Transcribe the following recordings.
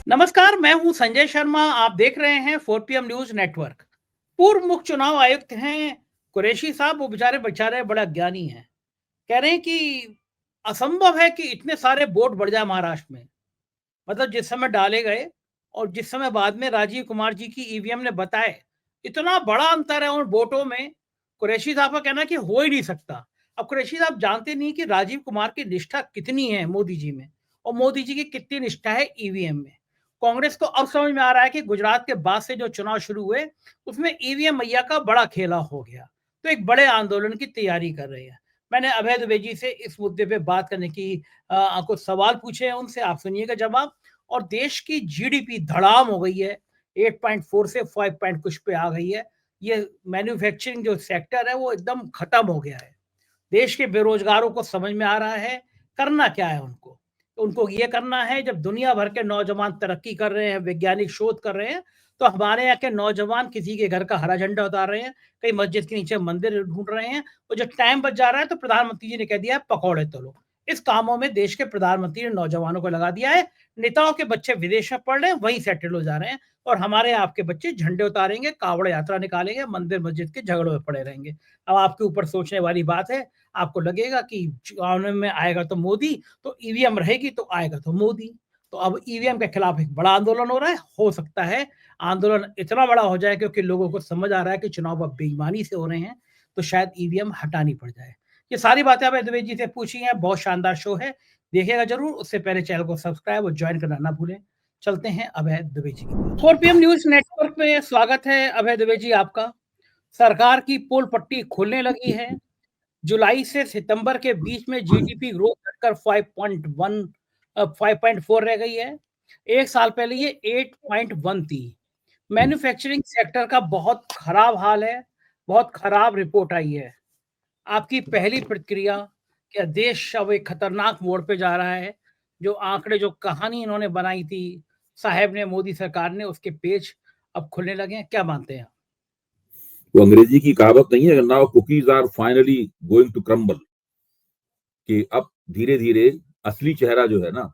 नमस्कार, मैं हूं संजय शर्मा। आप देख रहे हैं 4 PM न्यूज नेटवर्क। पूर्व मुख्य चुनाव आयुक्त हैं कुरैशी साहब। वो बेचारे बेचारे बड़ा ज्ञानी हैं। कह रहे हैं कि असंभव है कि इतने सारे वोट बढ़ जाए महाराष्ट्र में। मतलब जिस समय डाले गए और जिस समय बाद में राजीव कुमार जी की ईवीएम ने बताए, इतना बड़ा अंतर है उन वोटों में। कुरैशी साहब का कहना है कि हो ही नहीं सकता। अब कुरैशी साहब जानते नहीं कि राजीव कुमार की निष्ठा कितनी है मोदी जी में, और मोदी जी की कितनी निष्ठा है ईवीएम में। कांग्रेस को अब समझ में आ रहा है कि गुजरात के बाद से जो चुनाव शुरू हुए, उसमें ईवीएम मैया का बड़ा खेला हो गया। तो एक बड़े आंदोलन की तैयारी कर रहे हैं। मैंने अभय दुबे जी से इस मुद्दे पे बात करने की कुछ सवाल पूछे हैं उनसे, आप सुनिएगा जवाब। और देश की जीडीपी धड़ाम हो गई है, 8.4 से 5 पॉइंट कुछ पे आ गई है। ये मैन्युफैक्चरिंग जो सेक्टर है वो एकदम खत्म हो गया है। देश के बेरोजगारों को समझ में आ रहा है करना क्या है उनको। तो उनको ये करना है, जब दुनिया भर के नौजवान तरक्की कर रहे हैं, वैज्ञानिक शोध कर रहे हैं, तो हमारे यहाँ के नौजवान किसी के घर का हरा झंडा उतार रहे हैं, कई मस्जिद के नीचे मंदिर ढूंढ रहे हैं। और जब टाइम बच जा रहा है तो प्रधानमंत्री जी ने कह दिया है पकौड़े तलो। इस कामों में देश के प्रधानमंत्री ने नौजवानों को लगा दिया है। नेताओं के बच्चे विदेश में पढ़ रहे हैं, वहीं सेटल हो जा रहे हैं। और हमारे आपके बच्चे झंडे उतारेंगे, कावड़ यात्रा निकालेंगे, मंदिर मस्जिद के झगड़ों में पड़े रहेंगे। अब आपके ऊपर सोचने वाली बात है। आपको लगेगा कि चुनाव में आएगा तो मोदी, तो ईवीएम रहेगी तो आएगा तो मोदी। तो अब ईवीएम के खिलाफ एक बड़ा आंदोलन हो रहा है। हो सकता है आंदोलन इतना बड़ा हो जाए क्योंकि लोगों को समझ आ रहा है कि चुनाव अब बेईमानी से हो रहे हैं, तो शायद ईवीएम हटानी पड़ जाए। ये सारी बातें अभय द्विवेदी जी से पूछी हैं। बहुत शानदार शो है, देखिएगा जरूर। उससे पहले चैनल को सब्सक्राइब और ज्वाइन करना ना भूलें। चलते हैं अभय द्विवेदी जी के पास। 4 PM न्यूज नेटवर्क में स्वागत है अभय द्विवेदी जी आपका। सरकार की पोल पट्टी खुलने लगी है। जुलाई से सितंबर के बीच में जीडीपी ग्रोथ घटकर 5.4 रह गई है। एक साल पहले ये 8.1 थी। मैन्युफैक्चरिंग सेक्टर का बहुत खराब हाल है, बहुत खराब रिपोर्ट आई है। आपकी पहली प्रतिक्रिया, क्या देश अब एक खतरनाक मोड़ पे जा रहा है? जो आंकड़े, जो कहानी इन्होंने बनाई थी साहब ने, मोदी सरकार ने, उसके पेज अब खुलने लगे हैं, क्या मानते हैं? वो अंग्रेजी की कहावत नहीं है, now cookies are finally going to crumble, कि अब धीरे धीरे असली चेहरा जो है ना,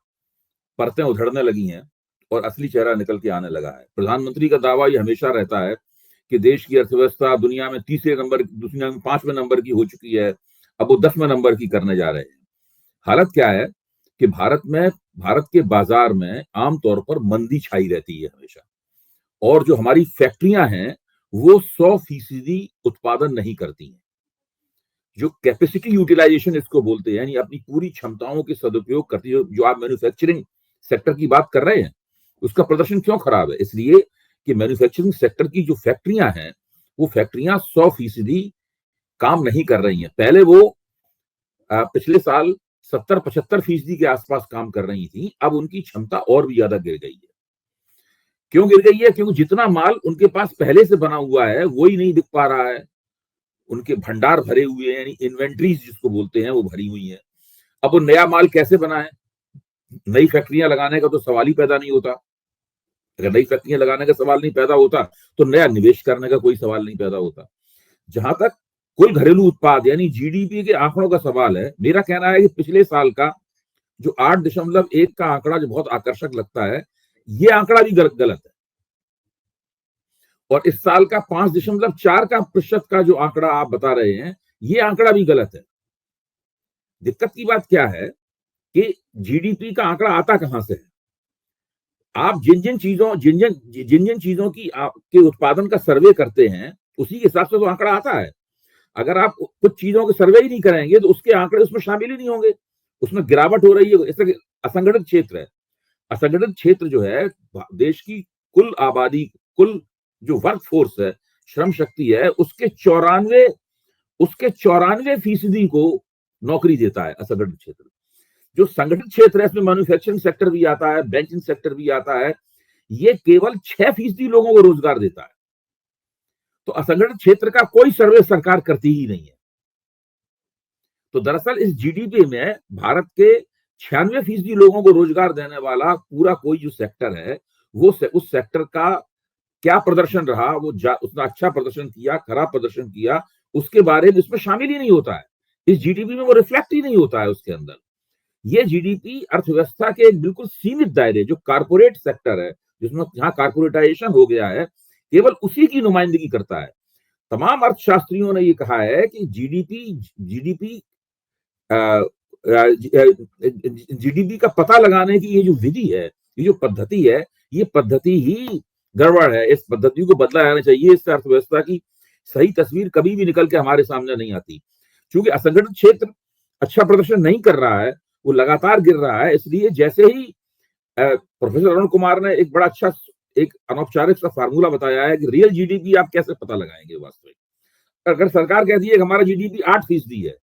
परतें उधड़ने लगी हैं और असली चेहरा निकल के आने लगा है। प्रधानमंत्री का दावा ये हमेशा रहता है कि देश की अर्थव्यवस्था दुनिया में तीसरे नंबर, दुनिया में 5वें नंबर की हो चुकी है, अब वो 10वें नंबर की करने जा रहे हैं। हालत क्या है कि भारत के बाजार में आमतौर पर मंदी छाई रहती है हमेशा, और जो हमारी फैक्ट्रियां हैं वो 100% उत्पादन नहीं करती हैं। जो कैपेसिटी यूटिलाइजेशन इसको बोलते हैं, यानी अपनी पूरी क्षमताओं के सदुपयोग करती है। जो आप मैन्युफैक्चरिंग सेक्टर की बात कर रहे हैं, उसका प्रदर्शन क्यों खराब है? इसलिए कि मैन्युफैक्चरिंग सेक्टर की जो फैक्ट्रियां हैं, वो फैक्ट्रियां 100% काम नहीं कर रही हैं। पहले वो पिछले साल 70-75% के आसपास काम कर रही थी, अब उनकी क्षमता और भी ज्यादा गिर गई है। क्यों गिर गई है? क्योंकि जितना माल उनके पास पहले से बना हुआ है वो ही नहीं बिक पा रहा है। उनके भंडार भरे हुए हैं, यानी इन्वेंट्रीज जिसको बोलते हैं, वो भरी हुई है। अब वो नया माल कैसे बनाए? नई फैक्ट्रियां लगाने का तो सवाल ही पैदा नहीं होता। अगर नई फैक्ट्रियां लगाने का सवाल नहीं पैदा होता तो नया निवेश करने का कोई सवाल नहीं पैदा होता। जहां तक कुल घरेलू उत्पाद यानी जीडीपी के आंकड़ों का सवाल है, मेरा कहना है कि पिछले साल का जो 8.1 का आंकड़ा जो बहुत आकर्षक लगता है, ये आंकड़ा भी गलत है। और इस साल का 5.4 का प्रतिशत का जो आंकड़ा आप बता रहे हैं, ये आंकड़ा भी गलत है। दिक्कत की बात क्या है कि जीडीपी का आंकड़ा आता कहां से है? आप जिन जिन चीजों की आपके उत्पादन का सर्वे करते हैं, उसी के हिसाब से तो आंकड़ा आता है। अगर आप कुछ चीजों के सर्वे ही नहीं करेंगे तो उसके आंकड़े उसमें शामिल ही नहीं होंगे। उसमें गिरावट हो रही है, इससे असंगठित क्षेत्र है। असंगठित क्षेत्र जो है, देश की कुल आबादी, कुल जो वर्क फोर्स है, श्रम शक्ति है, उसके 94% को नौकरी देता है असंगठित क्षेत्र। जो संगठित क्षेत्र है, इसमें मैन्युफैक्चरिंग सेक्टर भी आता है, बैंकिंग सेक्टर भी आता है, ये केवल 6% लोगों को रोजगार देता है। तो असंगठित क्षेत्र का कोई सर्वे सरकार करती ही नहीं है। तो दरअसल इस जीडीपी में भारत के 96% लोगों को रोजगार देने वाला पूरा कोई जो सेक्टर है, वो उस सेक्टर का क्या प्रदर्शन रहा, वो उसने अच्छा प्रदर्शन किया, खराब प्रदर्शन किया, उसके बारे में इसमें शामिल ही नहीं होता है। इस जीडीपी में वो रिफ्लेक्ट ही नहीं होता है उसके अंदर। ये जीडीपी अर्थव्यवस्था के एक बिल्कुल सीमित दायरे, जो कारपोरेट सेक्टर है, जिसमें जहां कारपोरेटाइजेशन हो गया है, केवल उसी की नुमाइंदगी करता है। तमाम अर्थशास्त्रियों ने ये कहा है कि जीडीपी जीडीपी का पता लगाने की ये जो विधि है, ये जो पद्धति है, ये पद्धति ही गड़बड़ है। इस पद्धति को बदला जाना चाहिए। इससे अर्थव्यवस्था की सही तस्वीर कभी भी निकल के हमारे सामने नहीं आती। क्योंकि असंगठित क्षेत्र अच्छा प्रदर्शन नहीं कर रहा है, वो लगातार गिर रहा है। इसलिए जैसे ही प्रोफेसर अरुण कुमार ने एक बड़ा अच्छा, एक अनौपचारिक सा फार्मूला बताया है कि रियल जीडीपी आप कैसे पता लगाएंगे वास्तविक। अगर सरकार कहती है कि हमारा जीडीपी 8% है,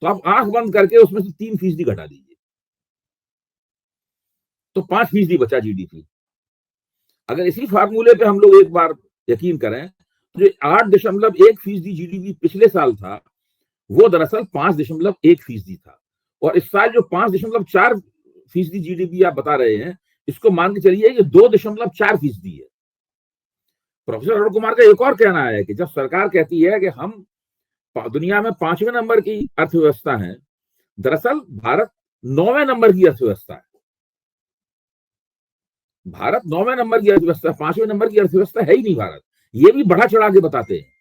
तो आप आंख बंद करके उसमें से 3% घटा दीजिए, तो 5% बचा जीडीपी। अगर इसी फार्मूले पे हम लोग एक बार यकीन करें, तो जो 8.1% जीडीपी पिछले साल था, वो दरअसल 5.1% था। और इस साल जो 5.4% जीडीपी आप बता रहे हैं, इसको मान के चलिए ये 2.4% है। प्रोफेसर अरुण कुमार का एक और कहना है कि जब सरकार कहती है कि हम दुनिया में 5वें नंबर की अर्थव्यवस्था है, दरअसल भारत 9वें नंबर की अर्थव्यवस्था है। भारत 9वें नंबर की अर्थव्यवस्था, 5वें नंबर की अर्थव्यवस्था है ही नहीं भारत। ये भी बढ़ा चढ़ा के बताते हैं।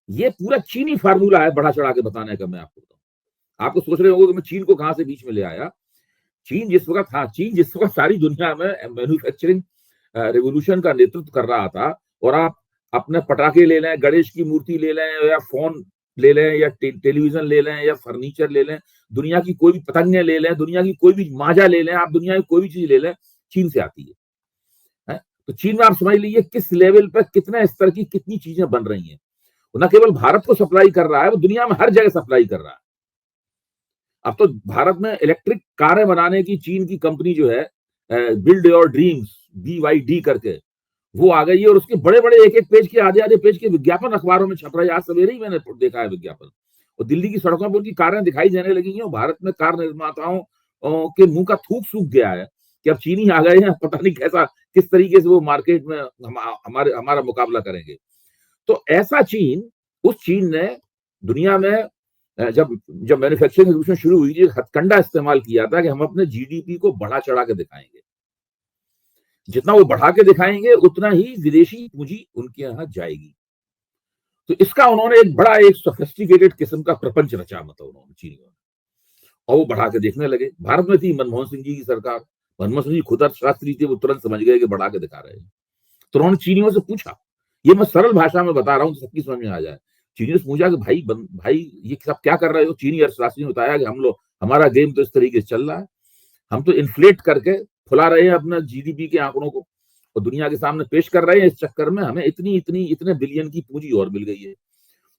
ये पूरा चीनी फार्मूला है बढ़ा चढ़ा के बताने का। मैं आपको बताऊं, आपको सोच रहे होंगे कि मैं चीन को कहां से बीच में ले आया। चीन जिस वक्त सारी दुनिया में मैन्युफैक्चरिंग रेवोल्यूशन का नेतृत्व कर रहा था, और आप अपने पटाखे ले लें, गणेश की मूर्ति ले लें, या फोन ले लें, या टेलीविजन ले लें, या फर्नीचर ले लें, दुनिया की कोई भी पतंगें ले लें, दुनिया की कोई भी माजा ले लें, आप दुनिया की कोई भी चीज ले लें, चीन से आती है। तो चीन में आप समझ लीजिए किस लेवल पर, कितने स्तर की कितनी चीजें बन रही हैं। न केवल भारत को सप्लाई कर रहा है, वो दुनिया में हर जगह सप्लाई कर रहा है। अब तो भारत में इलेक्ट्रिक कारें बनाने की चीन की कंपनी जो है, बिल्ड योर ड्रीम्स, BYD करके, वो आ गई है। और उसके बड़े बड़े एक एक पेज के, आधे आधे पेज के विज्ञापन अखबारों में छप रहे हैं। आज सवेरे ही मैंने देखा है विज्ञापन, और दिल्ली की सड़कों पर उनकी कारें दिखाई देने लगी हैं। भारत में कार निर्माताओं के मुंह का थूक सूख गया है कि अब चीनी आ गए हैं, पता नहीं कैसा, किस तरीके से वो मार्केट में हमारा मुकाबला करेंगे। तो ऐसा चीन, उस चीन ने दुनिया में जब मैन्युफैक्चरिंग रेवोल्यूशन शुरू हुई, एक हथकंडा इस्तेमाल किया था कि हम अपने जीडीपी को बढ़ा चढ़ा के दिखाएंगे। जितना वो बढ़ा के दिखाएंगे, उतना ही विदेशी पूंजी उनके यहां जाएगी। तो इसका उन्होंने एक सोफिस्टिकेटेड किस्म का प्रपंच रचा, मतलब उन्होंने चीनियों ने, और वो बढ़ा के देखने लगे। भारत में थी मनमोहन सिंह जी की सरकार, मनमोहन सिंह जी खुद अर्थशास्त्री थे, वो तुरंत समझ गए कि बढ़ा के दिखा रहे हैं। तो उन्होंने चीनियों से पूछा, ये मैं सरल भाषा में बता रहा हूं, सबकी समझ में आ जाए। चीनियों से पूछा कि भाई ये सब क्या कर रहे हो। चीनी अर्थशास्त्री ने बताया कि हमारा गेम तो इस तरीके से चल रहा है, हम तो इन्फ्लेट करके फुला रहे हैं अपना जीडीपी के आंकड़ों को, और दुनिया के सामने पेश कर रहे हैं। इस चक्कर में हमें इतने बिलियन की पूंजी और मिल गई है।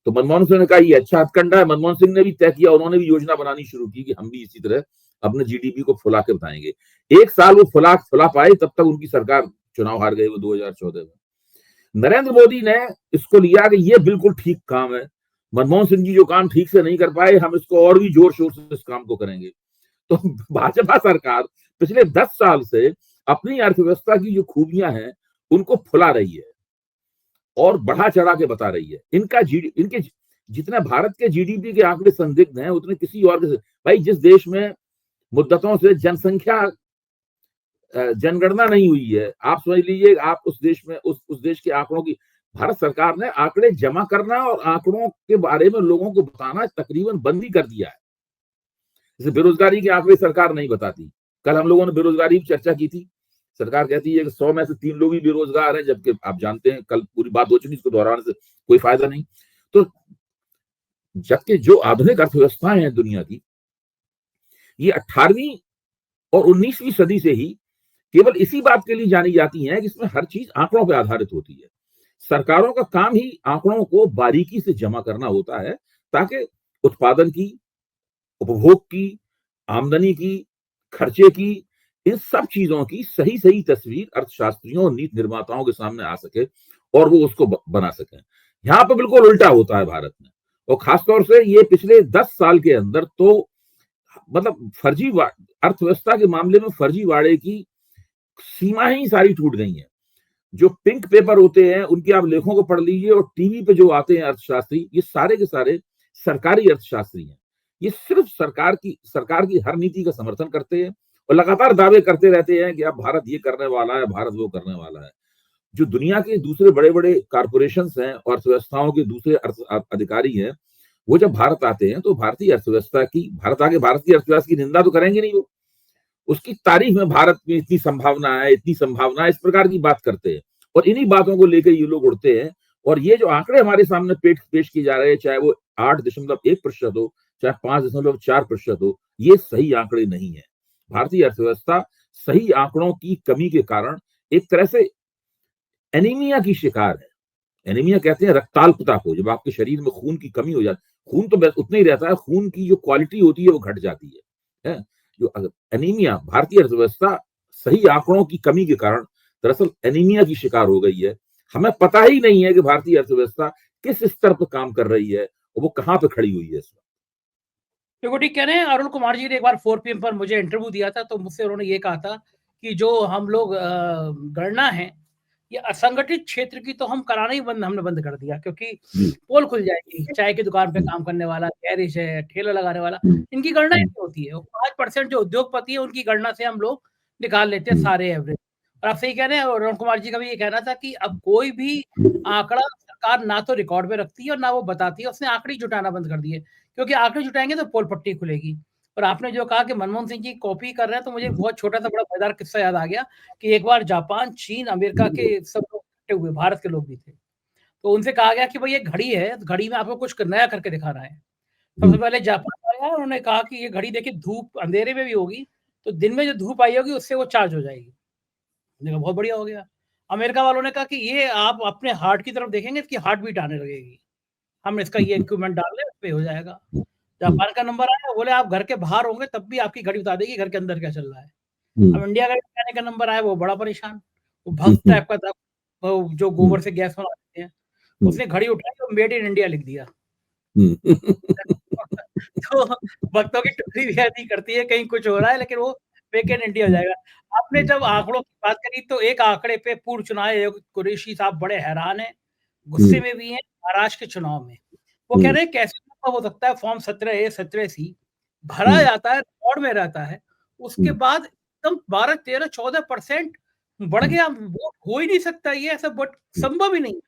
तो मनमोहन सिंह ने कहा ये अच्छा हथकंडा है। मनमोहन सिंह ने भी तय किया, उन्होंने भी योजना बनानी शुरू की कि हम भी इसी तरह अपने जीडीपी को फुला के बताएंगे। एक साल वो फुला पाए, तब तक उनकी सरकार चुनाव हार गई वो 2014 में। नरेंद्र मोदी ने इसको लिया कि ये बिल्कुल ठीक काम है, मनमोहन सिंह जी जो काम ठीक से नहीं कर पाए, हम इसको और भी जोर शोर से इस काम को करेंगे। तो भाजपा सरकार पिछले 10 साल से अपनी अर्थव्यवस्था की जो खूबियां हैं उनको फुला रही है और बढ़ा चढ़ा के बता रही है। इनके जितने भारत के जीडीपी के आंकड़े संदिग्ध हैं, उतने किसी और के। भाई, जिस देश में मुद्दतों से जनगणना नहीं हुई है, आप समझ लीजिए, आप उस देश में उस देश के आंकड़ों की, भारत सरकार ने आंकड़े जमा करना और आंकड़ों के बारे में लोगों को बताना तकरीबन बंद ही कर दिया है। जैसे बेरोजगारी के आंकड़े सरकार नहीं बताती। कल हम लोगों ने बेरोजगारी की चर्चा की थी। सरकार कहती है कि 100 में से 3 लोग ही बेरोजगार हैं, जबकि आप जानते हैं कल पूरी बात हो चुकी, इसको दोहराने से कोई फायदा नहीं। तो जबकि जो आधुनिक अर्थव्यवस्थाएं हैं दुनिया की, ये 18वीं और 19वीं सदी से ही केवल इसी बात के लिए जानी जाती हैं कि इसमें हर चीज आंकड़ों पर आधारित होती है। सरकारों का काम ही आंकड़ों को बारीकी से जमा करना होता है, ताकि उत्पादन की, उपभोग की, आमदनी की, खर्चे की, इन सब चीजों की सही सही तस्वीर अर्थशास्त्रियों और नीति निर्माताओं के सामने आ सके और वो उसको बना सके। यहाँ पे बिल्कुल उल्टा होता है भारत में, और खासतौर से ये पिछले 10 साल के अंदर तो मतलब फर्जी अर्थव्यवस्था के मामले में फर्जीवाड़े की सीमा ही सारी टूट गई है। जो पिंक पेपर होते हैं उनके आप लेखों को पढ़ लीजिए, और टीवी पे जो आते हैं अर्थशास्त्री, ये सारे के सारे सरकारी अर्थशास्त्री हैं। ये सिर्फ सरकार की हर नीति का समर्थन करते हैं और लगातार दावे करते रहते हैं कि अब भारत ये करने वाला है, भारत वो करने वाला है। जो दुनिया के दूसरे बड़े बड़े कॉर्पोरेशंस हैं, अर्थव्यवस्थाओं के दूसरे अधिकारी हैं, वो जब भारत आते हैं तो भारत की अर्थव्यवस्था की निंदा तो करेंगे नहीं, वो उसकी तारीफ में भारत में इतनी संभावना है, इतनी संभावना है, इस प्रकार की बात करते हैं। और इन्हीं बातों को लेकर ये लोग उड़ते हैं। और ये जो आंकड़े हमारे सामने पेश किए जा रहे हैं, चाहे वो 8.1% हो, चाहे 5.4% हो, ये सही आंकड़े नहीं है। भारतीय अर्थव्यवस्था सही आंकड़ों की कमी के कारण एक तरह से एनीमिया की शिकार है। एनीमिया कहते हैं रक्ताल्पता को, जब आपके शरीर में खून की कमी हो जाती, खून तो उतना ही रहता है, खून की जो क्वालिटी होती है वो घट जाती है। जो एनीमिया, भारतीय अर्थव्यवस्था सही आंकड़ों की कमी के कारण दरअसल एनीमिया की शिकार हो गई है। हमें पता ही नहीं है कि भारतीय अर्थव्यवस्था किस स्तर पर काम कर रही है और वो कहां पे खड़ी हुई है इस वक्त। देखो ठीक कह रहे हैं। अरुण कुमार जी ने एक बार 4 PM पर मुझे इंटरव्यू दिया था, तो मुझसे उन्होंने ये कहा था कि जो हम लोग गणना है, ये असंगठित क्षेत्र की तो हम कराना ही हमने बंद कर दिया, क्योंकि पोल खुल जाएगी। चाय की दुकान पे काम करने वाला, गैरेज है, ठेला लगाने वाला, इनकी गणना ऐसी होती है। 5% जो उद्योगपति है उनकी गणना से हम लोग निकाल लेते हैं सारे एवरेज। और आप सही कह रहे हैं। और अरुण कुमार जी का भी ये कहना था कि अब कोई भी आंकड़ा सरकार ना तो रिकॉर्ड में रखती है और ना वो बताती है। उसने आंकड़े जुटाना बंद कर दिए, क्योंकि आंकड़े जुटाएंगे तो पोल पट्टी खुलेगी। और आपने जो कहा कि मनमोहन सिंह जी कॉपी कर रहे हैं, तो मुझे बहुत छोटा सा बड़ा मजेदार किस्सा याद आ गया कि एक बार जापान, चीन, अमेरिका के सब लोग इकट्ठे हुए, भारत के लोग भी थे। तो उनसे कहा गया कि भाई ये घड़ी है, घड़ी में आपको कुछ नया करके दिखाना है। सबसे पहले जापान आया, उन्होंने कहा कि ये घड़ी देखिए धूप अंधेरे में भी होगी, तो दिन में जो धूप आई होगी उससे वो चार्ज हो जाएगी। देखा बहुत बढ़िया हो गया। अमेरिका वालों ने कहा कि ये आप अपने हार्ट की तरफ देखेंगे, इसकी हार्ट बीट आने लगेगी, हम इसका ये इक्विपमेंट डाल लें, उस पे हो जाएगा। जापान का नंबर आया, बोले आप घर के बाहर होंगे तब भी आपकी घड़ी बता देगी घर के अंदर क्या चल रहा है। अब इंडिया का नंबर आया, वो बड़ा परेशान, वो भक्त टाइप का था, वो जो गोबर से गैस बनाते हैं, उसने घड़ी उठाई और मेड इन इंडिया लिख दिया। तो भक्तों की टुकड़ी भी ऐसी करती है, कहीं कुछ हो रहा है लेकिन वो मेक इन इंडिया हो जाएगा। आपने जब आंकड़ों की बात करी तो एक आंकड़े पे पूर्व चुनाव आयोग कुरैशी साहब बड़े हैरान हैं, गुस्से में भी हैं। महाराष्ट्र के चुनाव में वो कह रहे हैं कैसे हो सकता है फॉर्म 17A 17C भरा जाता है, रिकॉर्ड में रहता है, उसके बाद एकदम 12, 13, 14% बढ़ गया, वोट हो ही नहीं सकता, ये ऐसा वोट संभव ही नहीं है।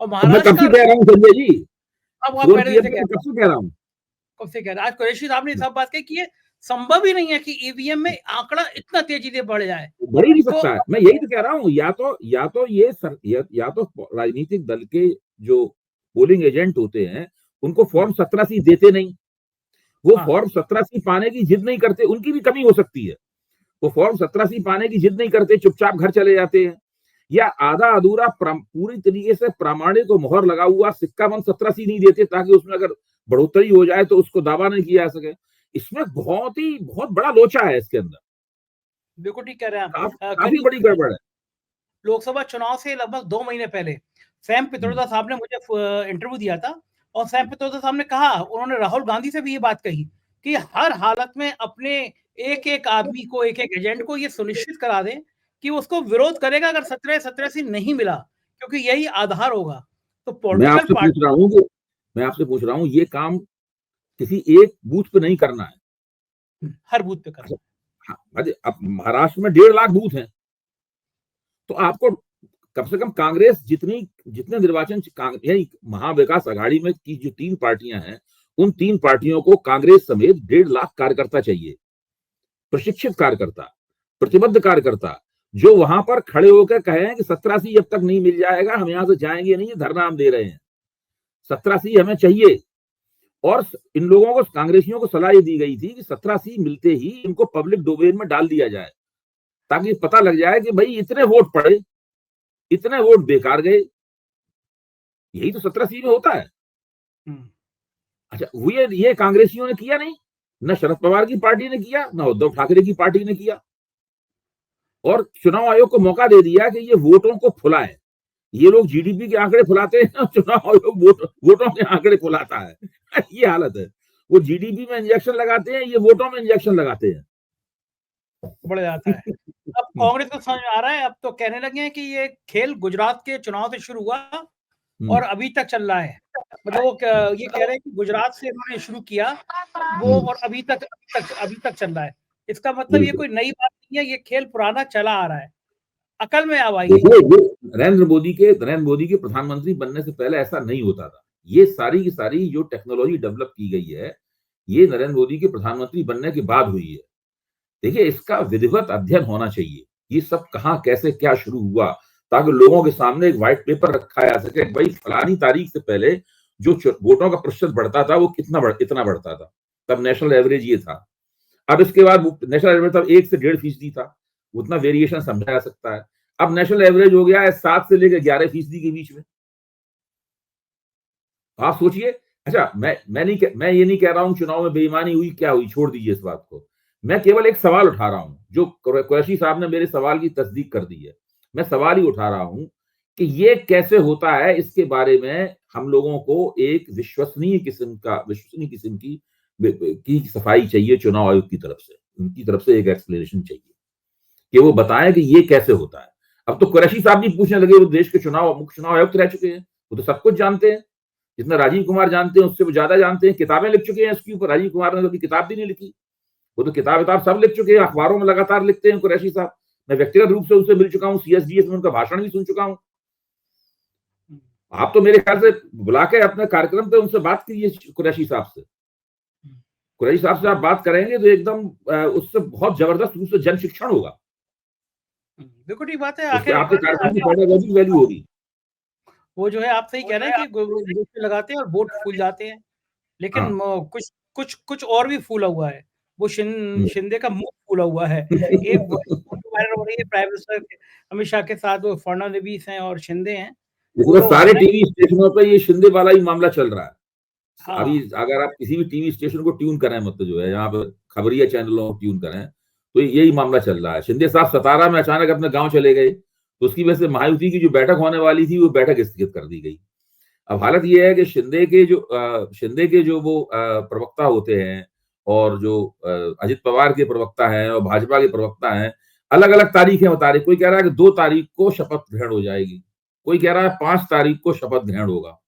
और महाराष्ट्र कब से कह रहा हूँ संजय जी, अब आप पहले से कब से कह रहा हूँ, कब से कह रहा है। आज कुरैशी साहब ने सब बात कही कि ये संभव ही नहीं है कि ईवीएम में आंकड़ा इतना तेजी से बढ़ जाए। बढ़ ही नहीं सकता है। मैं यही तो कह रहा हूँ, या तो राजनीतिक दल के जो पोलिंग एजेंट होते हैं उनको फॉर्म 17C देते नहीं, वो फॉर्म 17C पाने की जिद नहीं करते, उनकी भी कमी हो सकती है। वो फॉर्म 17C पाने की जिद नहीं करते, चुपचाप घर चले जाते हैं, या आधा अधूरा पूरी तरीके से प्रामाणिक को मोहर लगा हुआ सिक्का 17C नहीं देते, ताकि उसमें अगर बढ़ोतरी हो जाए तो उसको दावा नहीं किया जा सके। इसमें बहुत बड़ा लोचा है इसके अंदर, बिल्कुल ठीक कह रहे हैं आप। काफी बड़ी गड़बड़ है। लोकसभा चुनाव से लगभग 2 महीने पहले सैम पित्रोदा साहब ने मुझे इंटरव्यू दिया था, और सैम पित्रोदा साहब ने कहा, उन्होंने राहुल गांधी से भी ये बात कही कि हर हालत में अपने एक आदमी को, एक एजेंट को ये सुनिश्चित करा दें कि उसको विरोध करेगा अगर 17 नहीं मिला, क्योंकि यही आधार होगा। तो मैं आपसे पूछ रहा हूँ ये काम किसी एक बूथ पे नहीं करना है, हर बूथ पे करना है। अब महाराष्ट्र में 1.5 लाख बूथ हैं, तो आपको कम से कम कांग्रेस जितने निर्वाचन यानी महाविकास आघाड़ी में की जो 3 पार्टियां हैं, उन 3 पार्टियों को कांग्रेस समेत 1.5 लाख कार्यकर्ता चाहिए, प्रशिक्षित कार्यकर्ता, प्रतिबद्ध कार्यकर्ता, जो वहां पर खड़े होकर कहें कि 17C जब तक नहीं मिल जाएगा हम यहां से जाएंगे नहीं, धरना हम दे रहे हैं, 17C हमें चाहिए। और इन लोगों को, कांग्रेसियों को सलाह दी गई थी कि 17C मिलते ही इनको पब्लिक डोमेन में डाल दिया जाए, ताकि पता लग जाए कि भाई इतने वोट पड़े, इतने वोट बेकार गए। यही तो 17C में होता है। अच्छा, ये कांग्रेसियों ने किया नहीं, न शरद पवार की पार्टी ने किया, न उद्धव ठाकरे की पार्टी ने किया, और चुनाव आयोग को मौका दे दिया कि ये वोटों को फुलाए। ये लोग जीडीपी के आंकड़े फुलाते हैं, चुनाव आयोग वोटों के आंकड़े फुलाता है। ये हालत है, वो जीडीपी में इंजेक्शन लगाते हैं, ये वोटों में इंजेक्शन लगाते हैं, बढ़ जाता है। अब कांग्रेस को समझ में आ रहा है, अब तो कहने लगे हैं कि ये खेल गुजरात के चुनाव से शुरू हुआ और अभी तक चल रहा है। मतलब वो ये कह रहे हैं कि गुजरात से इन्होंने शुरू किया वो और अभी तक चल रहा है। इसका मतलब ये कोई नई बात नहीं है, ये खेल पुराना चला आ रहा है, अकल में अब आई है। देखिए, ये नरेंद्र मोदी के प्रधानमंत्री बनने से पहले ऐसा नहीं होता था। ये सारी की सारी जो टेक्नोलॉजी डेवलप की गई है, ये नरेंद्र मोदी के प्रधानमंत्री बनने के बाद हुई है। देखिए, इसका विधिवत अध्ययन होना चाहिए, ये सब कहाँ कैसे क्या शुरू हुआ, ताकि लोगों के सामने एक व्हाइट पेपर रखा जा सके, भाई फलानी तारीख से पहले जो वोटों का प्रतिशत बढ़ता था वो इतना बढ़ता था, तब नेशनल एवरेज ये था। अब इसके बाद नेशनल एवरेज तब 1 से 1.5% था, उतना वेरिएशन समझा जा सकता है। अब नेशनल एवरेज हो गया है 7 से लेकर 11% के बीच में। आप सोचिए। अच्छा, मैं ये नहीं कह रहा हूं चुनाव में बेईमानी हुई, क्या हुई, छोड़ दीजिए इस बात को। मैं केवल एक सवाल उठा रहा हूं, जो कुरैशी साहब ने मेरे सवाल की तस्दीक कर दी है। मैं सवाल ही उठा रहा हूं कि ये कैसे होता है, इसके बारे में हम लोगों को एक विश्वसनीय किस्म की सफाई चाहिए चुनाव आयोग की तरफ से, उनकी तरफ से एक एक्सप्लेनेशन चाहिए कि वो बताएं कि ये कैसे होता है। अब तो कुरैशी साहब भी पूछने लगे, वो देश के मुख्य चुनाव आयुक्त रह चुके हैं, वो तो सब कुछ जानते हैं, जितना राजीव कुमार जानते हैं उससे वो ज्यादा जानते हैं, किताबें लिख चुके हैं इसके ऊपर। राजीव कुमार ने कभी किताब भी नहीं लिखी, वो तो किताब सब लिख चुके हैं, अखबारों में लगातार लिखते हैं कुरैशी साहब। मैं व्यक्तिगत रूप से उनसे मिल चुका हूँ, CSDS में उनका भाषण भी सुन चुका हूँ। आप तो मेरे ख्याल से बुला के अपने कार्यक्रम पे उनसे बात कीजिए कुरैशी साहब से। कुरैशी साहब से आप बात करेंगे तो एकदम उससे बहुत जबरदस्त रूप से जन शिक्षण होगा। बिल्कुल ठीक बात है। आखिर आपके कार्यक्रम की पेडागॉजिक वैल्यू होगी। वो जो है आप सही कह रहे हैं कि लगाते हैं और वोट फूल जाते हैं, लेकिन कुछ और भी फूला हुआ है। वो शिंदे का मुंह फूला हुआ है। एक वायरल हो रही है प्राइम मिनिस्टर अमित शाह के साथ, वो फडणवीस हैं और शिंदे हैं। इसमें सारे टीवी स्टेशनों पे ये शिंदे वाला ही मामला चल रहा है। हाँ। अभी अगर आप किसी भी टीवी स्टेशन को ट्यून करें, मतलब जो है यहाँ पे खबरिया चैनलों को ट्यून करें, तो यही मामला चल रहा है। शिंदे साहब सतारा में अचानक अपने गांव चले गए, तो उसकी वजह से महायुति की जो बैठक होने वाली थी वो बैठक स्थगित कर दी गई। अब हालत ये है कि शिंदे के जो वो प्रवक्ता होते हैं, और जो अजित पवार के प्रवक्ता हैं और भाजपा के प्रवक्ता हैं, अलग अलग तारीखें बता रहे। कोई कह रहा है कि 2 तारीख को शपथ ग्रहण हो जाएगी, कोई कह रहा है 5 तारीख को शपथ ग्रहण होगा।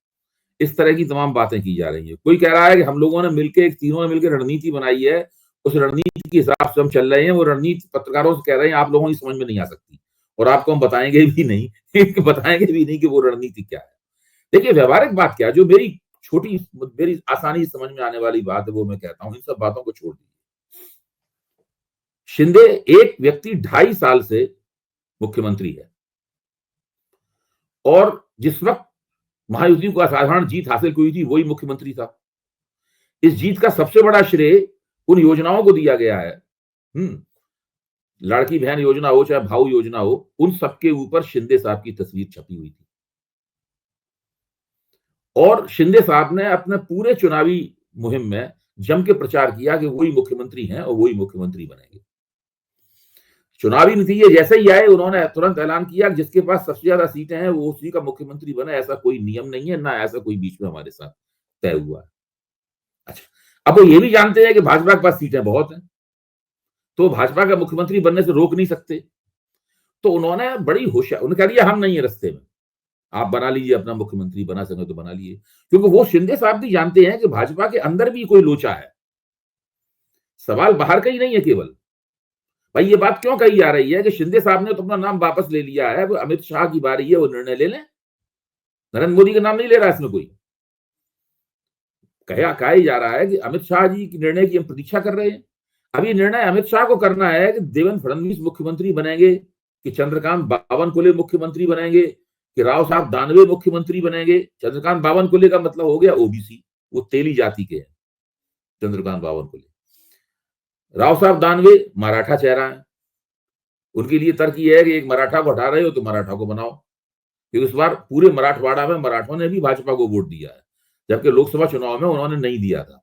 इस तरह की तमाम बातें की जा रही है। कोई कह रहा है कि हम लोगों ने मिलकर, तीनों ने मिलकर रणनीति बनाई है, उस रणनीति के हिसाब से हम चल रहे हैं। वो रणनीति पत्रकारों से कह रहे हैं आप लोगों की समझ में नहीं आ सकती, और आपको हम बताएंगे भी नहीं कि वो रणनीति क्या है। देखिए, व्यवहारिक बात क्या है, जो मेरी आसानी से समझ में आने वाली बात है, वो मैं कहता हूं, इन सब बातों को छोड़ दीजिए। शिंदे एक व्यक्ति 2.5 साल से मुख्यमंत्री है, और जिस वक्त महायुति को असाधारण जीत हासिल हुई थी वही मुख्यमंत्री था। इस जीत का सबसे बड़ा श्रेय उन योजनाओं को दिया गया है, लड़की बहन योजना हो चाहे भाऊ योजना हो, उन सबके ऊपर शिंदे साहब की तस्वीर छपी हुई थी। और शिंदे साहब ने अपने पूरे चुनावी मुहिम में जम के प्रचार किया कि वही मुख्यमंत्री हैं और वही मुख्यमंत्री बनेंगे। चुनावी नतीजे जैसे ही आए, उन्होंने तुरंत ऐलान किया कि जिसके पास सबसे ज्यादा सीटें हैं वो उसी का मुख्यमंत्री बने। ऐसा कोई नियम नहीं है, ना ऐसा कोई बीच में हमारे साथ तय हुआ है। अच्छा, अब वो ये भी जानते हैं कि भाजपा के पास सीटें बहुत हैं, तो भाजपा का मुख्यमंत्री बनने से रोक नहीं सकते। तो उन्होंने बड़ी होशियार, उन्होंने कह दिया हम नहीं है रस्ते में, आप बना लीजिए अपना मुख्यमंत्री, बना सके तो बना लीजिए। क्योंकि वो शिंदे साहब भी जानते हैं कि भाजपा के अंदर भी कोई लोचा है, सवाल बाहर का ही नहीं है केवल। भाई ये बात क्यों कही जा रही है कि शिंदे साहब ने तो अपना नाम वापस ले लिया है, वो अमित शाह की बारी है, वो निर्णय ले लें। नरेंद्र मोदी का नाम नहीं ले रहा इसमें कोई। कहा ही जा रहा है कि अमित शाह जी के निर्णय की हम प्रतीक्षा कर रहे हैं। अब ये निर्णय अमित शाह को करना है कि देवेंद्र फडणवीस मुख्यमंत्री बनेंगे, कि चंद्रकांत बावनकुले मुख्यमंत्री बनेंगे, कि राव साहब दानवे मुख्यमंत्री बनेंगे। चंद्रकांत बावनकुले का मतलब हो गया ओबीसी, वो तेली जाति के हैं चंद्रकांत बावनकुले। राव साहब दानवे मराठा चेहरा है, उनके लिए तर्क यह है कि एक मराठा को हटा रहे हो तो मराठा को बनाओ, क्योंकि इस बार पूरे मराठवाड़ा में मराठों ने भी भाजपा को वोट दिया है, जबकि लोकसभा चुनाव में उन्होंने नहीं दिया था।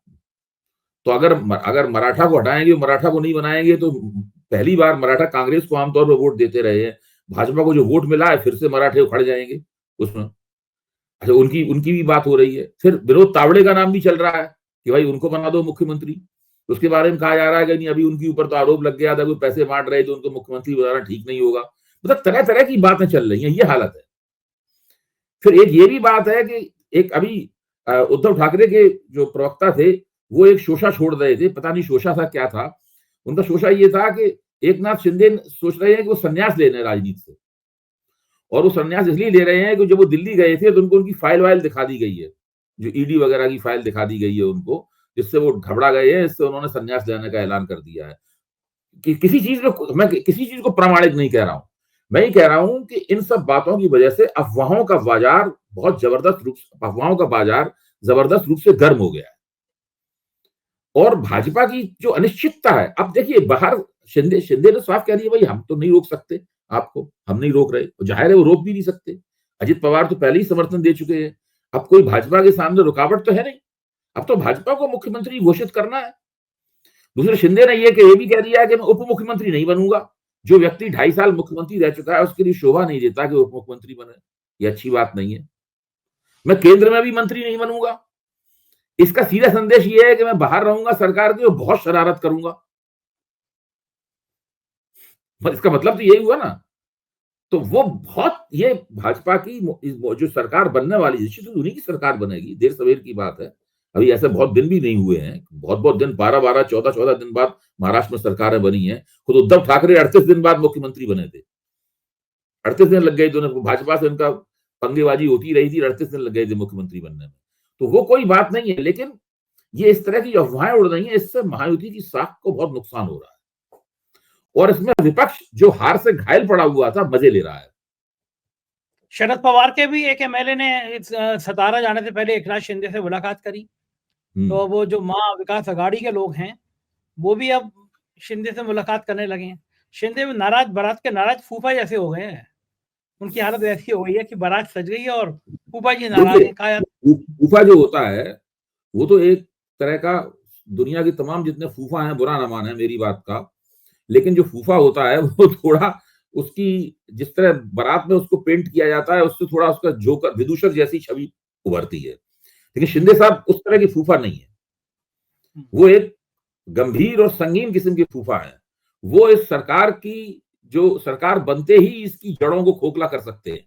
तो अगर मराठा को हटाएंगे, मराठा को नहीं बनाएंगे, तो पहली बार मराठा कांग्रेस को आमतौर पर वोट देते रहे हैं, भाजपा को जो वोट मिला है फिर से मराठे उखड़ जाएंगे उसमें। अच्छा, उनकी भी बात हो रही है। फिर विनोद तावड़े का नाम भी चल रहा है कि भाई उनको बना दो मुख्यमंत्री। उसके बारे में कहा जा रहा है कि नहीं, अभी उनके ऊपर तो आरोप लग गया था, कोई पैसे बांट रहे तो उनको मुख्यमंत्री बनाना ठीक नहीं होगा। मतलब तरह तरह की बातें चल रही हैं, ये हालत है। फिर एक ये भी बात है कि एक अभी उद्धव ठाकरे के जो प्रवक्ता थे वो एक शोषा छोड़ रहे थे, पता नहीं शोषा था क्या था। उनका शोषा ये था कि एकनाथ शिंदे सोच रहे हैं कि वो संन्यास ले रहे हैं राजनीति से, और वो संन्यास इसलिए ले रहे हैं कि जब वो दिल्ली गए थे तो उनको उनकी फाइल वाइल दिखा दी गई है, जो ईडी वगैरह की फाइल दिखा दी गई है उनको, जिससे वो घबरा गए हैं, इससे उन्होंने संन्यास लेने का ऐलान कर दिया है। कि किसी चीज में मैं किसी चीज को प्रामाणिक नहीं कह रहा हूं, मैं ही कह रहा हूं कि इन सब बातों की वजह से अफवाहों का बाजार बहुत जबरदस्त रूप से, अफवाहों का बाजार जबरदस्त रूप से गर्म हो गया है। और भाजपा की जो अनिश्चितता है, अब देखिए बाहर शिंदे शिंदे ने साफ कह दिया भाई हम तो नहीं रोक सकते आपको, हम नहीं रोक रहे, जाहिर है वो रोक भी नहीं सकते। अजित पवार तो पहले ही समर्थन दे चुके हैं, अब कोई भाजपा के सामने रुकावट तो है नहीं, अब तो भाजपा को मुख्यमंत्री घोषित करना है। दूसरे शिंदे ने ये भी कह दिया है कि मैं उप मुख्यमंत्री नहीं बनूंगा। जो व्यक्ति 2.5 साल मुख्यमंत्री रह चुका है उसके लिए शोभा नहीं देता कि उप मुख्यमंत्री बने, ये अच्छी बात नहीं है। मैं केंद्र में भी मंत्री नहीं बनूंगा, इसका सीधा संदेश ये है कि मैं बाहर रहूंगा सरकार की और बहुत शरारत करूंगा। इसका मतलब तो यही हुआ ना। तो वो बहुत, ये भाजपा की जो सरकार बनने वाली निश्चित उन्हीं की सरकार बनेगी, देर सवेर की बात है। अभी ऐसे बहुत दिन भी नहीं हुए हैं, बहुत दिन, 12 14 दिन बाद महाराष्ट्र में सरकारें बनी हैं। खुद उद्धव ठाकरे 38 दिन बाद मुख्यमंत्री बने थे, 38 दिन लग गए थे, भाजपा से उनका पंगेबाजी होती रही थी, 38 दिन लग गए थे मुख्यमंत्री बनने में। तो वो कोई बात नहीं है, लेकिन ये इस तरह की अफवाहें उड़ रही हैं, इससे महायुति की साख को बहुत नुकसान हो रहा है, और इसमें विपक्ष जो हार से घायल पड़ा हुआ था मजे ले रहा है। शरद पवार के भी एक एमएलए ने सतारा जाने से पहले एकनाथ शिंदे से मुलाकात करी, तो वो जो मां विकास अघाड़ी के लोग हैं वो भी अब शिंदे से मुलाकात करने लगे हैं। शिंदे भी नाराज, बारात के नाराज फूफा जैसे हो गए हैं, उनकी हालत ऐसी हो गई है कि बारात सज गई है और फूफा जी नाराज हैं। कहा फूफा जो होता है वो तो एक तरह का, दुनिया के तमाम जितने फूफा हैं, बुरा ना माने मेरी बात का, लेकिन जो फूफा होता है वो थोड़ा उसकी, जिस तरह बारात में उसको पेंट किया जाता है उससे थोड़ा उसका जोकर, विदूषक जैसी छवि उभरती है। लेकिन शिंदे साहब उस तरह की फूफा नहीं है, वो एक गंभीर और संगीन किस्म के फूफा है। वो इस सरकार की, जो सरकार बनते ही इसकी जड़ों को खोखला कर सकते हैं।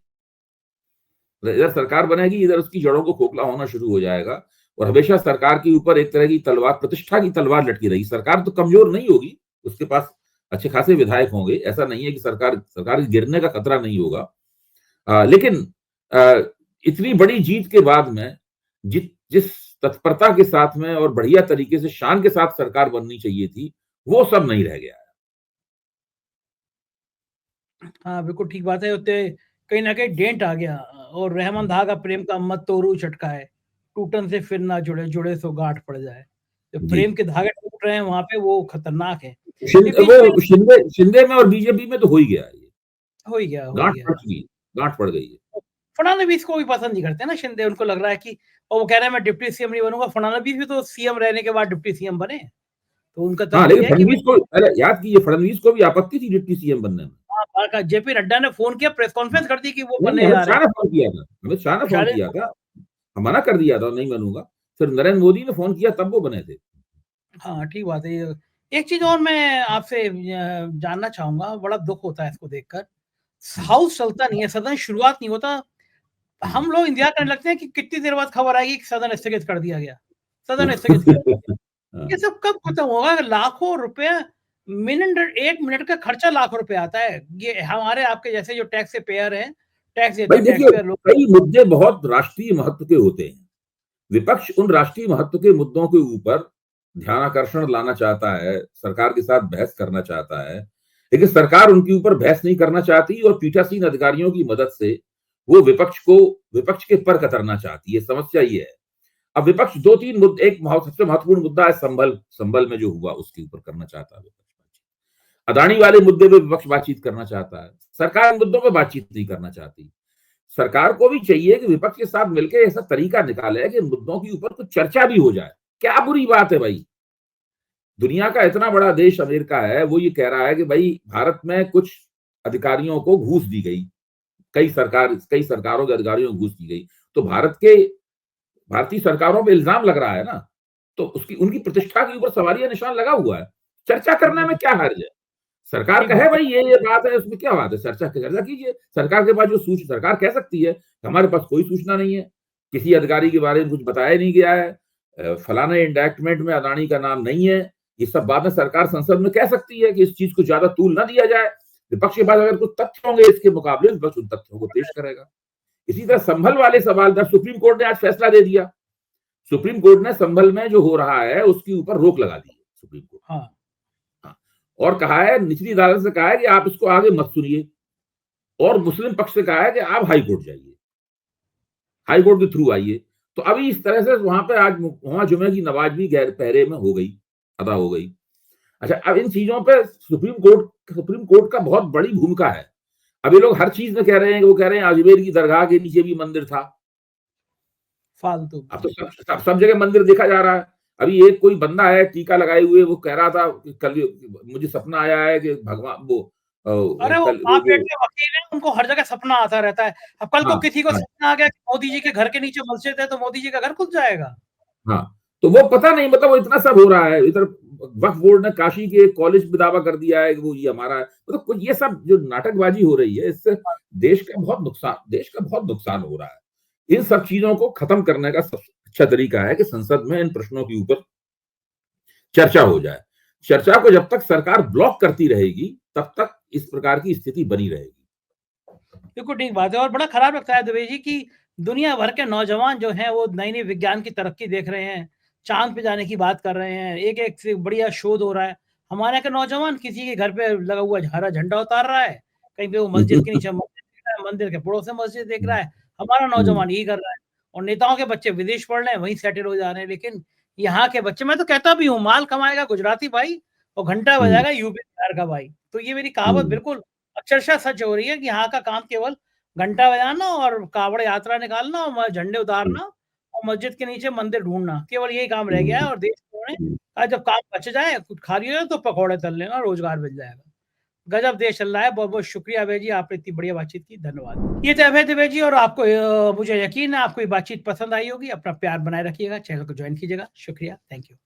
इधर सरकार बनेगी, इधर उसकी जड़ों को खोखला होना शुरू हो जाएगा, और हमेशा सरकार के ऊपर एक तरह की तलवार, प्रतिष्ठा की तलवार लटकी रही। सरकार तो कमजोर नहीं होगी, उसके पास अच्छे खासे विधायक होंगे, ऐसा नहीं है कि सरकार के गिरने का खतरा नहीं होगा। लेकिन इतनी बड़ी जीत के बाद में जिस तत्परता के साथ में और बढ़िया तरीके से, शान के साथ सरकार बननी चाहिए थी, वो सब नहीं रह गया है। हाँ बिल्कुल ठीक बात है, उत्ते कहीं ना कहीं डेंट आ गया। और रहमान धागा प्रेम का मत तोड़ू चटका है, टूटन से फिर ना जुड़े, जुड़े सो गांठ पड़ जाए। जो प्रेम के धागे टूट रहे हैं वहां पे, वो खतरनाक है। वो शिंदे में और बीजेपी में तो हो ही गया, ये हो ही गया, गांठ पड़ गई है। फडणवीस को भी पसंद नहीं करते ना शिंदे, उनको लग रहा है कि, और वो कह रहे हैं मैं डिप्टी सीएम नहीं बनूंगा। फडणवीस भी तो सीएम रहने के बाद डिप्टी सीएम बने, तो उनका हाँ, लेकिन फडणवीस को, याद कीजिए, फडणवीस को भी आपत्ति थी डिप्टी सीएम बनने में। जेपी नड्डा ने फोन किया, प्रेस कॉन्फ्रेंस कर दी कि वो बनने जा रहे हैं। अमित शाह ने फोन किया था, मना कर दिया था नहीं बनूंगा, फिर नरेंद्र मोदी ने फोन किया तब वो बने थे। हाँ ठीक बात है। एक चीज और मैं आपसे जानना चाहूंगा, बड़ा दुख होता है इसको देखकर, हाउस चलता नहीं है, सदन शुरुआत नहीं होता। हम लोग इंतजार करने लगते हैं कि कितनी देर बाद खबर आएगी कि सदन स्थगित कर दिया गया, सदन स्थगित कर दिया गया। ये सब कब खत्म होगा? लाखों रुपया मिनट, 1 मिनट का खर्चा लाखों रुपए आता है। ये हमारे आपके जैसे जो टैक्स से पेयर हैं, टैक्स देते हैं लोग। कई मुद्दे बहुत राष्ट्रीय महत्व के होते हैं, विपक्ष उन राष्ट्रीय महत्व के मुद्दों के ऊपर ध्यानाकर्षण लाना चाहता है, सरकार के साथ बहस करना चाहता है, लेकिन सरकार उनके ऊपर बहस नहीं करना चाहती, और पीठासीन अधिकारियों की मदद से वो विपक्ष के पर कतरना चाहती है। समस्या ये है, अब विपक्ष 2-3 मुद्दे, एक सबसे महत्वपूर्ण मुद्दा है संभल में जो हुआ उसके ऊपर करना चाहता है विपक्ष। अदानी वाले मुद्दे पे विपक्ष बातचीत करना चाहता है, सरकार इन मुद्दों पे बातचीत नहीं करना चाहती। सरकार को भी चाहिए कि विपक्ष के साथ मिलकर ऐसा तरीका निकाले कि मुद्दों के ऊपर कुछ चर्चा भी हो जाए। क्या बुरी बात है भाई, दुनिया का इतना बड़ा देश अमेरिका है, वो ये कह रहा है कि भाई भारत में कुछ अधिकारियों को घूस दी गई, कई सरकारों के अधिकारियों को घूस दी गई, तो भारतीय सरकारों पे इल्जाम लग रहा है ना, तो उनकी प्रतिष्ठा के ऊपर सवालिया निशान लगा हुआ है। चर्चा करने में क्या हर्ज है? सरकार कहे भाई ये बात है, उसमें क्या बात है, चर्चा कीजिए। सरकार के पास जो सरकार कह सकती है हमारे पास कोई सूचना नहीं है, किसी अधिकारी के बारे में कुछ बताया नहीं गया है, फलाने इंडैक्टमेंट में अदानी का नाम नहीं है। ये सब बाद में सरकार संसद में कह सकती है कि इस चीज को ज्यादा तूल ना दिया जाए। विपक्ष के पास अगर कुछ तथ्य होंगे इसके मुकाबले, विपक्ष उन तथ्यों को पेश करेगा। इसी तरह संभल वाले सवाल पर सुप्रीम कोर्ट ने आज फैसला दे दिया। सुप्रीम कोर्ट ने संभल में जो हो रहा है उसके ऊपर रोक लगा दी है सुप्रीम कोर्ट। हाँ। और कहा है, निचली अदालत से कहा है कि आप इसको आगे मत सुनिए, और मुस्लिम पक्ष से कहा है कि आप हाई कोर्ट जाइए, हाई कोर्ट के थ्रू आइए। तो अभी इस तरह से वहां पे आज वहां जुमे की नमाज भी गैर पहरे में हो गई, अदा हो गई। अच्छा, अब इन चीजों पे सुप्रीम कोर्ट का बहुत बड़ी भूमिका है। अभी लोग हर चीज में कह रहे हैं कि वो कह रहे हैं अजमेर की दरगाह के नीचे भी मंदिर था, फालतू। अब तो सब जगह मंदिर देखा जा रहा है। अभी एक कोई बंदा है टीका लगाए हुए, वो कह रहा था कल मुझे सपना आया है कि भगवान वो अरे वो बाप बेटे वकील है, उनको हर जगह सपना आता रहता है। अब कल को किसी को सपना आ गया कि मोदी जी के घर के नीचे मस्जिद है तो मोदी जी का घर खुल जाएगा। हाँ, तो वो पता नहीं, मतलब वो इतना सब हो रहा है। इधर वक्फ बोर्ड ने काशी के कॉलेज में दावा कर दिया है कि वो ये हमारा है। मतलब ये सब जो नाटकबाजी हो रही है, इससे देश का बहुत नुकसान हो रहा है। इन सब चीजों को खत्म करने का सबसे अच्छा तरीका है कि संसद में इन प्रश्नों के ऊपर चर्चा हो जाए। चर्चा को जब तक सरकार ब्लॉक करती रहेगी तब तक इस प्रकार की स्थिति बनी रहेगी। बिल्कुल ठीक बात है। और बड़ा खराब लगता है दुबे जी की दुनिया भर के नौजवान जो हैं वो नई नई विज्ञान की तरक्की देख रहे हैं, चांद पे जाने की बात कर रहे हैं, एक एक से बढ़िया शोध हो रहा है। हमारे के नौजवान किसी के घर पे लगा हुआ हरा झंडा उतार रहा है, कहीं पे वो मस्जिद के नीचे मंदिर देख रहा है, मंदिर के पड़ोस में मस्जिद देख रहा है। हमारा नौजवान यही कर रहा है। और नेताओं के बच्चे विदेश पढ़ रहे हैं, वहीं सेटल हो जा रहे हैं। लेकिन यहाँ के बच्चे, मैं तो कहता भी हूँ, माल कमाएगा गुजराती भाई और घंटा बजाएगा यूपी बिहार का भाई। तो ये मेरी कहावत बिल्कुल अक्षरशः सच हो रही है कि यहाँ का काम केवल घंटा बजाना और कावड़ यात्रा निकालना और झंडे उतारना और मस्जिद के नीचे मंदिर ढूंढना, केवल यही काम रह गया है। और देश में जब काम बच जाए, कुछ खा लिया तो पकौड़े तल लेना, रोजगार मिल जाएगा। गजब देश चल रहा है। बहुत बहुत शुक्रिया अभय जी, आपने इतनी बढ़िया बातचीत की, धन्यवाद। ये थे अभय दिवे जी, और आपको मुझे यकीन है आपको ये बातचीत पसंद आई होगी। अपना प्यार बनाए रखिएगा, चैनल को ज्वाइन कीजिएगा। शुक्रिया, थैंक यू।